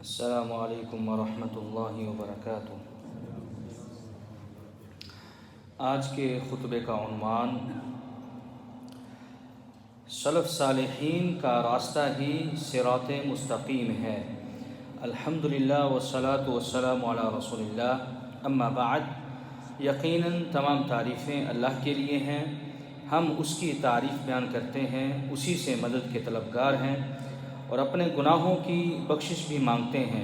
السلام علیکم ورحمۃ اللہ وبرکاتہ۔ آج کے خطبے کا عنوان سلف صالحین کا راستہ ہی صراط مستقیم ہے۔ الحمدللہ والصلاۃ والسلام علی رسول اللہ، اما بعد۔ یقیناً تمام تعریفیں اللہ کے لیے ہیں، ہم اس کی تعریف بیان کرتے ہیں، اسی سے مدد کے طلبگار ہیں اور اپنے گناہوں کی بخشش بھی مانگتے ہیں،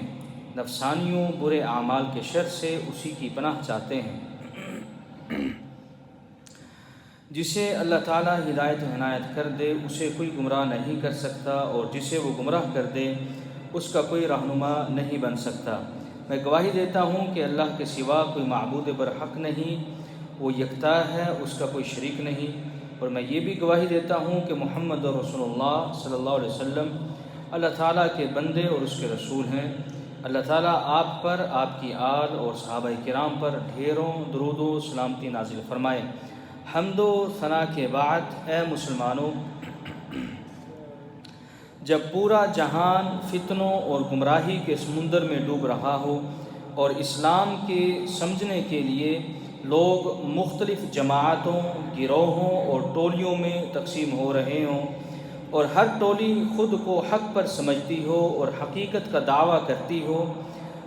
نفسانیوں برے اعمال کے شر سے اسی کی پناہ چاہتے ہیں۔ جسے اللہ تعالیٰ ہدایت و عنایت کر دے اسے کوئی گمراہ نہیں کر سکتا، اور جسے وہ گمراہ کر دے اس کا کوئی رہنما نہیں بن سکتا۔ میں گواہی دیتا ہوں کہ اللہ کے سوا کوئی معبود برحق نہیں، وہ یکتا ہے، اس کا کوئی شریک نہیں، اور میں یہ بھی گواہی دیتا ہوں کہ محمد رسول اللہ صلی اللہ علیہ وسلم اللہ تعالیٰ کے بندے اور اس کے رسول ہیں۔ اللہ تعالیٰ آپ پر، آپ کی آل اور صحابہ کرام پر ڈھیروں درود و سلامتی نازل فرمائے۔ حمد و ثنا کے بعد، اے مسلمانوں، جب پورا جہان فتنوں اور گمراہی کے سمندر میں ڈوب رہا ہو اور اسلام کے سمجھنے کے لیے لوگ مختلف جماعتوں، گروہوں اور ٹولیوں میں تقسیم ہو رہے ہوں، اور ہر ٹولی خود کو حق پر سمجھتی ہو اور حقیقت کا دعویٰ کرتی ہو،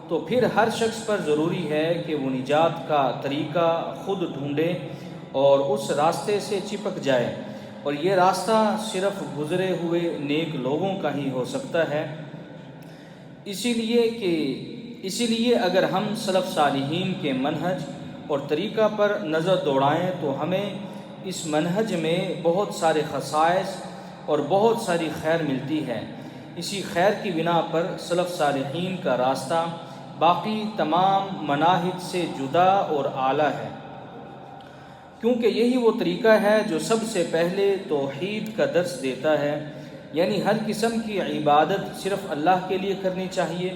تو پھر ہر شخص پر ضروری ہے کہ وہ نجات کا طریقہ خود ڈھونڈے اور اس راستے سے چپک جائے، اور یہ راستہ صرف گزرے ہوئے نیک لوگوں کا ہی ہو سکتا ہے۔ اسی لیے اگر ہم سلف صالحین کے منہج اور طریقہ پر نظر دوڑائیں تو ہمیں اس منہج میں بہت سارے خصائص اور بہت ساری خیر ملتی ہے۔ اسی خیر کی بنا پر سلف صالحین کا راستہ باقی تمام مناہج سے جدا اور اعلیٰ ہے، کیونکہ یہی وہ طریقہ ہے جو سب سے پہلے توحید کا درس دیتا ہے، یعنی ہر قسم کی عبادت صرف اللہ کے لیے کرنی چاہیے۔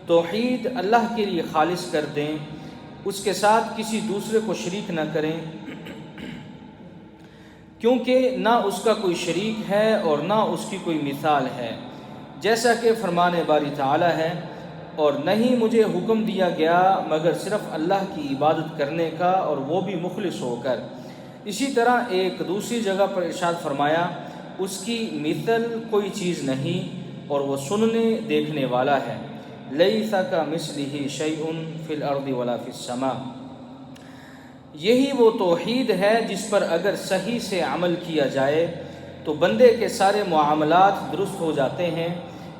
توحید اللہ کے لیے خالص کر دیں، اس کے ساتھ کسی دوسرے کو شریک نہ کریں، کیونکہ نہ اس کا کوئی شریک ہے اور نہ اس کی کوئی مثال ہے، جیسا کہ فرمان باری تعالی ہے، اور نہیں مجھے حکم دیا گیا مگر صرف اللہ کی عبادت کرنے کا، اور وہ بھی مخلص ہو کر۔ اسی طرح ایک دوسری جگہ پر ارشاد فرمایا، اس کی مثل کوئی چیز نہیں اور وہ سننے دیکھنے والا ہے۔ لیس کمثلہ شیء فی الارض ولا فی السماء۔ یہی وہ توحید ہے جس پر اگر صحیح سے عمل کیا جائے تو بندے کے سارے معاملات درست ہو جاتے ہیں۔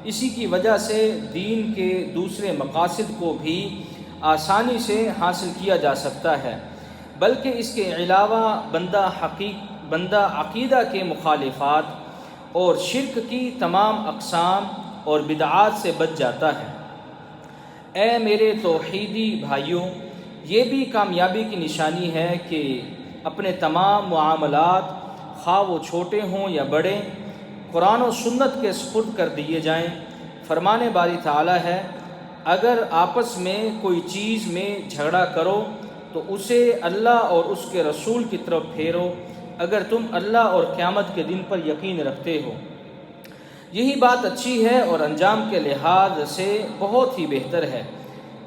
اسی کی وجہ سے دین کے دوسرے مقاصد کو بھی آسانی سے حاصل کیا جا سکتا ہے، بلکہ اس کے علاوہ بندہ عقیدہ کے مخالفات اور شرک کی تمام اقسام اور بدعات سے بچ جاتا ہے۔ اے میرے توحیدی بھائیوں، یہ بھی کامیابی کی نشانی ہے کہ اپنے تمام معاملات، خواہ وہ چھوٹے ہوں یا بڑے، قرآن و سنت کے سپرد کر دیے جائیں۔ فرمان باری تعالی ہے، اگر آپس میں کوئی چیز میں جھگڑا کرو تو اسے اللہ اور اس کے رسول کی طرف پھیرو، اگر تم اللہ اور قیامت کے دن پر یقین رکھتے ہو۔ یہی بات اچھی ہے اور انجام کے لحاظ سے بہت ہی بہتر ہے۔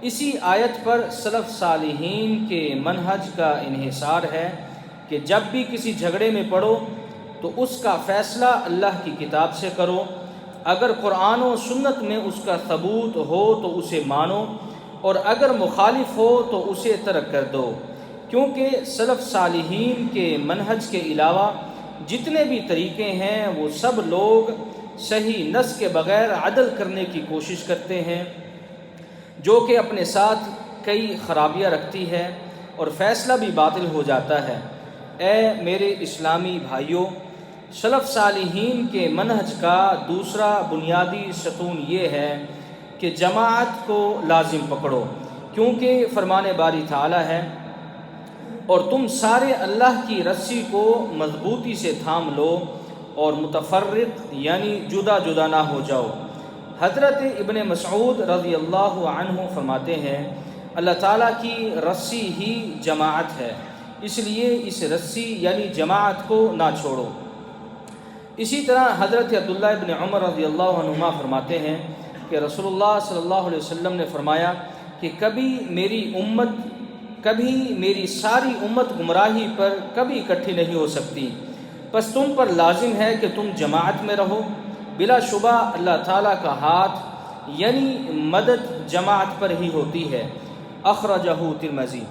اسی آیت پر سلف صالحین کے منہج کا انحصار ہے کہ جب بھی کسی جھگڑے میں پڑو تو اس کا فیصلہ اللہ کی کتاب سے کرو، اگر قرآن و سنت میں اس کا ثبوت ہو تو اسے مانو، اور اگر مخالف ہو تو اسے ترک کر دو، کیونکہ سلف صالحین کے منہج کے علاوہ جتنے بھی طریقے ہیں وہ سب لوگ صحیح نص کے بغیر عدل کرنے کی کوشش کرتے ہیں، جو کہ اپنے ساتھ کئی خرابیاں رکھتی ہے اور فیصلہ بھی باطل ہو جاتا ہے۔ اے میرے اسلامی بھائیوں، سلف صالحین کے منہج کا دوسرا بنیادی ستون یہ ہے کہ جماعت کو لازم پکڑو، کیونکہ فرمان باری تعالی ہے، اور تم سارے اللہ کی رسی کو مضبوطی سے تھام لو اور متفرق یعنی جدا جدا نہ ہو جاؤ۔ حضرت ابن مسعود رضی اللہ عنہ فرماتے ہیں، اللہ تعالیٰ کی رسی ہی جماعت ہے، اس لیے اس رسی یعنی جماعت کو نہ چھوڑو۔ اسی طرح حضرت عبداللہ ابن عمر رضی اللہ عنہما فرماتے ہیں، کہ رسول اللہ صلی اللہ علیہ وسلم نے فرمایا کہ کبھی میری ساری امت گمراہی پر کبھی اکٹھی نہیں ہو سکتی، پس تم پر لازم ہے کہ تم جماعت میں رہو۔ بلا شبہ اللہ تعالیٰ کا ہاتھ یعنی مدد جماعت پر ہی ہوتی ہے۔ اخرجہ ترمذی۔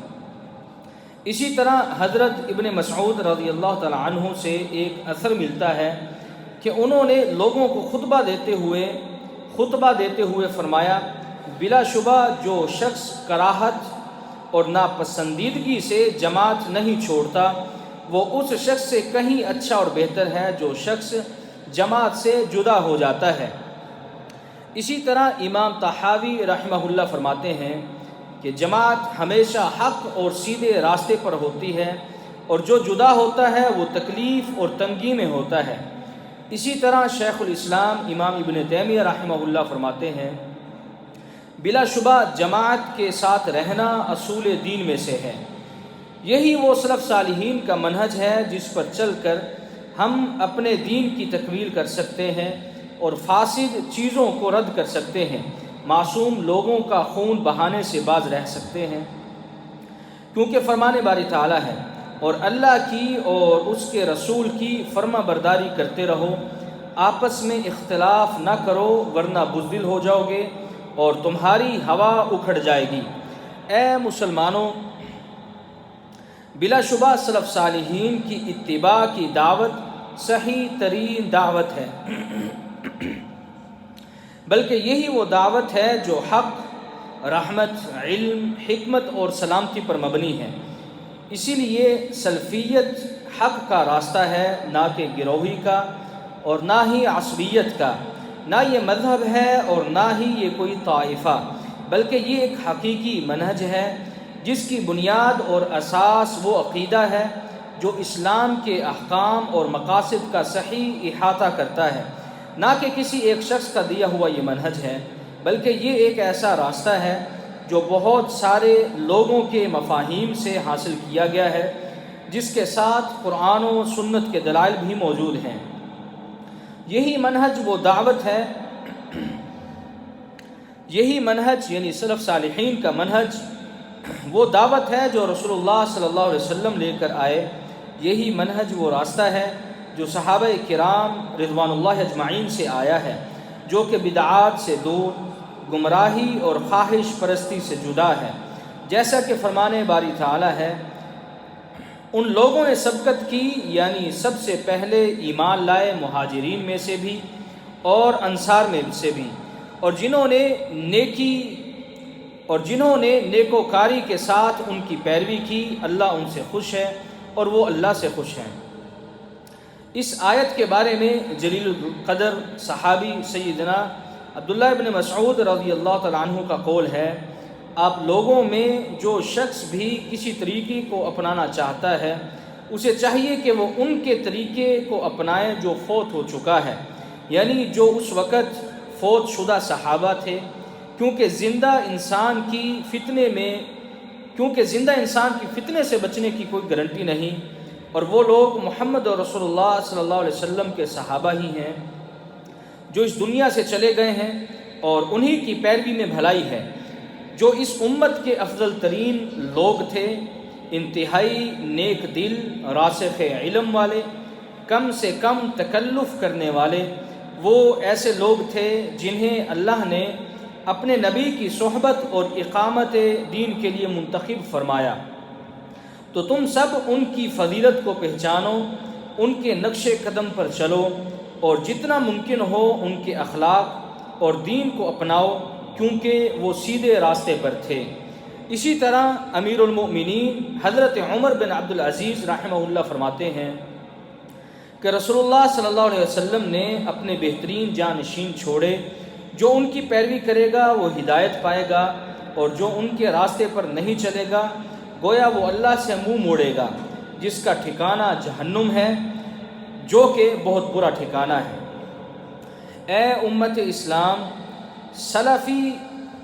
اسی طرح حضرت ابن مسعود رضی اللہ تعالیٰ عنہ سے ایک اثر ملتا ہے کہ انہوں نے لوگوں کو خطبہ دیتے ہوئے فرمایا، بلا شبہ جو شخص کراہت اور ناپسندیدگی سے جماعت نہیں چھوڑتا وہ اس شخص سے کہیں اچھا اور بہتر ہے جو شخص جماعت سے جدا ہو جاتا ہے۔ اسی طرح امام طحاوی رحمہ اللہ فرماتے ہیں کہ جماعت ہمیشہ حق اور سیدھے راستے پر ہوتی ہے، اور جو جدا ہوتا ہے وہ تکلیف اور تنگی میں ہوتا ہے۔ اسی طرح شیخ الاسلام امام ابن تیمیہ رحمہ اللہ فرماتے ہیں، بلا شبہ جماعت کے ساتھ رہنا اصول دین میں سے ہے۔ یہی وہ سلف صالحین کا منہج ہے جس پر چل کر ہم اپنے دین کی تکمیل کر سکتے ہیں اور فاسد چیزوں کو رد کر سکتے ہیں، معصوم لوگوں کا خون بہانے سے باز رہ سکتے ہیں، کیونکہ فرمان باری تعالیٰ ہے، اور اللہ کی اور اس کے رسول کی فرما برداری کرتے رہو، آپس میں اختلاف نہ کرو ورنہ بزدل ہو جاؤ گے اور تمہاری ہوا اکھڑ جائے گی۔ اے مسلمانوں، بلا شبہ سلف صالحین کی اتباع کی دعوت صحیح ترین دعوت ہے، بلکہ یہی وہ دعوت ہے جو حق، رحمت، علم، حکمت اور سلامتی پر مبنی ہے۔ اسی لیے سلفیت حق کا راستہ ہے، نہ کہ گروہی کا اور نہ ہی عصبیت کا، نہ یہ مذہب ہے اور نہ ہی یہ کوئی طائفہ، بلکہ یہ ایک حقیقی منہج ہے جس کی بنیاد اور اساس وہ عقیدہ ہے جو اسلام کے احکام اور مقاصد کا صحیح احاطہ کرتا ہے، نہ کہ کسی ایک شخص کا دیا ہوا یہ منہج ہے، بلکہ یہ ایک ایسا راستہ ہے جو بہت سارے لوگوں کے مفاہیم سے حاصل کیا گیا ہے، جس کے ساتھ قرآن و سنت کے دلائل بھی موجود ہیں۔ یہی منہج وہ دعوت ہے، یہی منہج یعنی سلف صالحین کا منہج وہ دعوت ہے جو رسول اللہ صلی اللہ علیہ وسلم لے کر آئے۔ یہی منہج وہ راستہ ہے جو صحابہ کرام رضوان اللہ اجمعین سے آیا ہے، جو کہ بدعات سے دور، گمراہی اور خواہش پرستی سے جدا ہے، جیسا کہ فرمان باری تعالیٰ ہے، ان لوگوں نے سبقت کی یعنی سب سے پہلے ایمان لائے مہاجرین میں سے بھی اور انصار میں سے بھی، اور جنہوں نے نیکوکاری کے ساتھ ان کی پیروی کی، اللہ ان سے خوش ہے اور وہ اللہ سے خوش ہیں۔ اس آیت کے بارے میں جلیل القدر صحابی سیدنا عبداللہ ابن مسعود رضی اللہ تعالیٰ عنہ کا قول ہے، آپ لوگوں میں جو شخص بھی کسی طریقے کو اپنانا چاہتا ہے اسے چاہیے کہ وہ ان کے طریقے کو اپنائے جو فوت ہو چکا ہے، یعنی جو اس وقت فوت شدہ صحابہ تھے، کیونکہ زندہ انسان کی فتنے سے بچنے کی کوئی گارنٹی نہیں، اور وہ لوگ محمد رسول اللہ صلی اللہ علیہ وسلم کے صحابہ ہی ہیں جو اس دنیا سے چلے گئے ہیں، اور انہی کی پیروی میں بھلائی ہے، جو اس امت کے افضل ترین لوگ تھے، انتہائی نیک دل، راسخ علم والے، کم سے کم تکلف کرنے والے، وہ ایسے لوگ تھے جنہیں اللہ نے اپنے نبی کی صحبت اور اقامت دین کے لیے منتخب فرمایا، تو تم سب ان کی فضیلت کو پہچانو، ان کے نقش قدم پر چلو، اور جتنا ممکن ہو ان کے اخلاق اور دین کو اپناؤ، کیونکہ وہ سیدھے راستے پر تھے۔ اسی طرح امیر المؤمنین حضرت عمر بن عبدالعزیز رحمہ اللہ فرماتے ہیں کہ رسول اللہ صلی اللہ علیہ وسلم نے اپنے بہترین جانشین چھوڑے، جو ان کی پیروی کرے گا وہ ہدایت پائے گا، اور جو ان کے راستے پر نہیں چلے گا گویا وہ اللہ سے منہ موڑے گا، جس کا ٹھکانہ جہنم ہے، جو کہ بہت برا ٹھکانہ ہے۔ اے امت اسلام، سلفی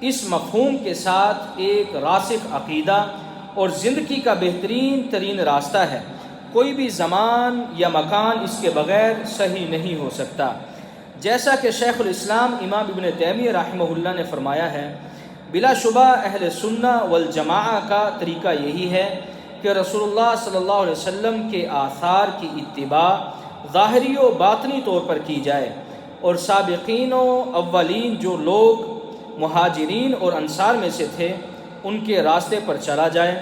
اس مفہوم کے ساتھ ایک راسخ عقیدہ اور زندگی کا بہترین ترین راستہ ہے، کوئی بھی زمان یا مکان اس کے بغیر صحیح نہیں ہو سکتا۔ جیسا کہ شیخ الاسلام امام ابن تیمیہ رحمہ اللہ نے فرمایا ہے، بلا شبہ اہل سنہ والجماعہ کا طریقہ یہی ہے کہ رسول اللہ صلی اللہ علیہ وسلم کے آثار کی اتباع ظاہری و باطنی طور پر کی جائے، اور سابقین و اولین جو لوگ مہاجرین اور انصار میں سے تھے ان کے راستے پر چلا جائے،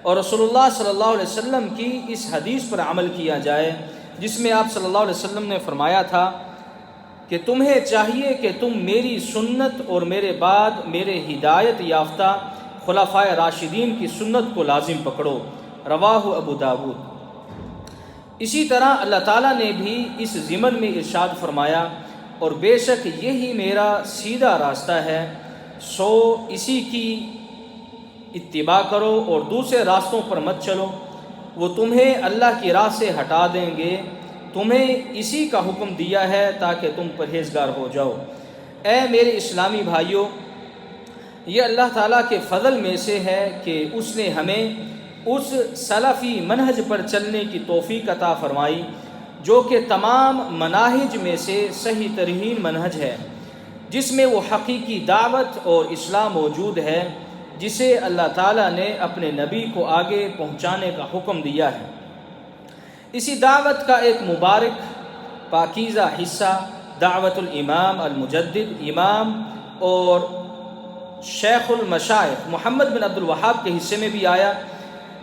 اور رسول اللہ صلی اللہ علیہ وسلم کی اس حدیث پر عمل کیا جائے جس میں آپ صلی اللہ علیہ وسلم نے فرمایا تھا کہ تمہیں چاہیے کہ تم میری سنت اور میرے بعد میرے ہدایت یافتہ خلفائے راشدین کی سنت کو لازم پکڑو، رواہ ابو داود۔ اسی طرح اللہ تعالیٰ نے بھی اس ضمن میں ارشاد فرمایا، اور بے شک یہی میرا سیدھا راستہ ہے، سو اسی کی اتباع کرو اور دوسرے راستوں پر مت چلو، وہ تمہیں اللہ کی راہ سے ہٹا دیں گے، تمہیں اسی کا حکم دیا ہے تاکہ تم پرہیزگار ہو جاؤ۔ اے میرے اسلامی بھائیوں، یہ اللہ تعالیٰ کے فضل میں سے ہے کہ اس نے ہمیں اس سلفی منہج پر چلنے کی توفیق عطا فرمائی جو کہ تمام مناہج میں سے صحیح ترین منہج ہے، جس میں وہ حقیقی دعوت اور اصلاح موجود ہے جسے اللہ تعالیٰ نے اپنے نبی کو آگے پہنچانے کا حکم دیا ہے۔ اسی دعوت کا ایک مبارک پاکیزہ حصہ دعوت الامام المجدد امام اور شیخ المشائخ محمد بن عبد الوہاب کے حصے میں بھی آیا،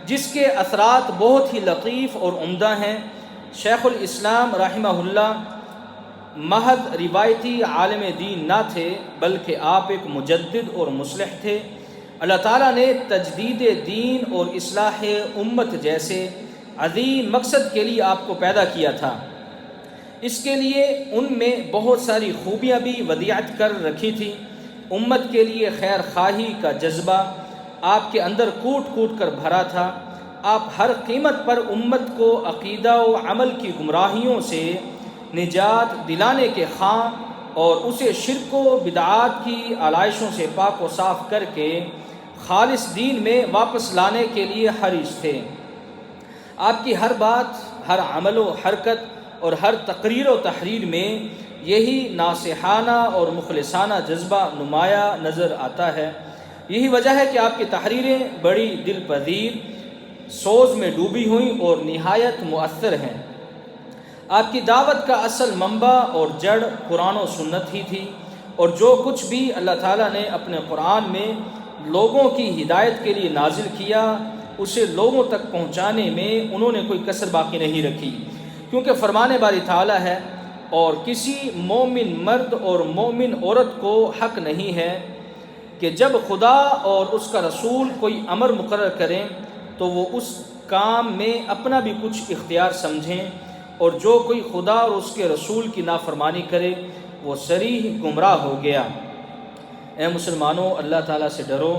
جس کے اثرات بہت ہی لطیف اور عمدہ ہیں۔ شیخ الاسلام رحمہ اللہ محض روایتی عالم دین نہ تھے بلکہ آپ ایک مجدد اور مصلح تھے۔ اللہ تعالیٰ نے تجدید دین اور اصلاح امت جیسے عظیم مقصد کے لیے آپ کو پیدا کیا تھا۔ اس کے لیے ان میں بہت ساری خوبیاں بھی ودیعت کر رکھی تھی۔ امت کے لیے خیر خواہی کا جذبہ آپ کے اندر کوٹ کوٹ کر بھرا تھا۔ آپ ہر قیمت پر امت کو عقیدہ و عمل کی گمراہیوں سے نجات دلانے کے خواہاں اور اسے شرک و بدعات کی علائشوں سے پاک و صاف کر کے خالص دین میں واپس لانے کے لیے حریص تھے۔ آپ کی ہر بات، ہر عمل و حرکت اور ہر تقریر و تحریر میں یہی ناصحانہ اور مخلصانہ جذبہ نمایاں نظر آتا ہے۔ یہی وجہ ہے کہ آپ کی تحریریں بڑی دل پذیر، سوز میں ڈوبی ہوئیں اور نہایت مؤثر ہیں۔ آپ کی دعوت کا اصل منبع اور جڑ قرآن و سنت ہی تھی، اور جو کچھ بھی اللہ تعالیٰ نے اپنے قرآن میں لوگوں کی ہدایت کے لیے نازل کیا اسے لوگوں تک پہنچانے میں انہوں نے کوئی کسر باقی نہیں رکھی، کیونکہ فرمان باری تعالیٰ ہے اور کسی مومن مرد اور مومن عورت کو حق نہیں ہے کہ جب خدا اور اس کا رسول کوئی امر مقرر کریں تو وہ اس کام میں اپنا بھی کچھ اختیار سمجھیں، اور جو کوئی خدا اور اس کے رسول کی نافرمانی کرے وہ صریح گمراہ ہو گیا۔ اے مسلمانوں، اللہ تعالیٰ سے ڈرو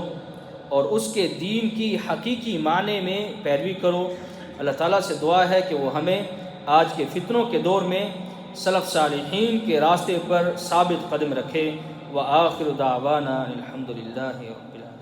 اور اس کے دین کی حقیقی معنی میں پیروی کرو۔ اللہ تعالیٰ سے دعا ہے کہ وہ ہمیں آج کے فتنوں کے دور میں سلف صالحین کے راستے پر ثابت قدم رکھے۔ وآخر دعوانا الحمد للہ رب العالمین۔